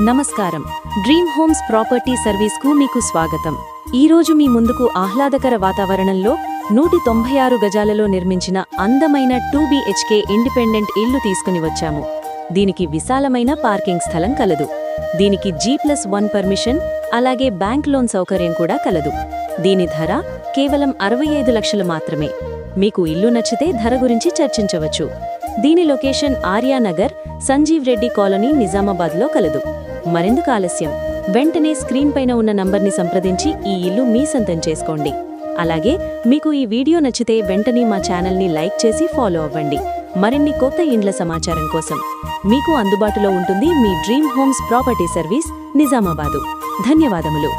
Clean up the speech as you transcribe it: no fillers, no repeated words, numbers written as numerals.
నమస్కారం. Dream homes property సర్వీస్కు మీకు స్వాగతం. ఈరోజు మీ ముందుకు ఆహ్లాదకర వాతావరణంలో 196 గజాలలో నిర్మించిన అందమైన 2BHK ఇండిపెండెంట్ ఇల్లు తీసుకుని వచ్చాము. దీనికి విశాలమైన పార్కింగ్ స్థలం కలదు. దీనికి G+1 పర్మిషన్, అలాగే బ్యాంక్ లోన్ సౌకర్యం కూడా కలదు. దీని ధర కేవలం 65 లక్షలు మాత్రమే. మీకు ఇల్లు నచ్చితే ధర గురించి చర్చించవచ్చు. దీని లొకేషన్ ఆర్యానగర్, సంజీవ్ రెడ్డి కాలనీ, నిజామాబాద్లో కలదు. మరెందుకు ఆలస్యం, వెంటనే స్క్రీన్ పైన ఉన్న నంబర్ని సంప్రదించి ఈ ఇల్లు మీ సొంతం చేసుకోండి. అలాగే మీకు ఈ వీడియో నచ్చితే వెంటనే మా ఛానల్ని లైక్ చేసి ఫాలో అవ్వండి. మరిన్ని కొత్త ఇండ్ల సమాచారం కోసం మీకు అందుబాటులో ఉంటుంది మీ dream homes property service, Nizamabad. ధన్యవాదములు.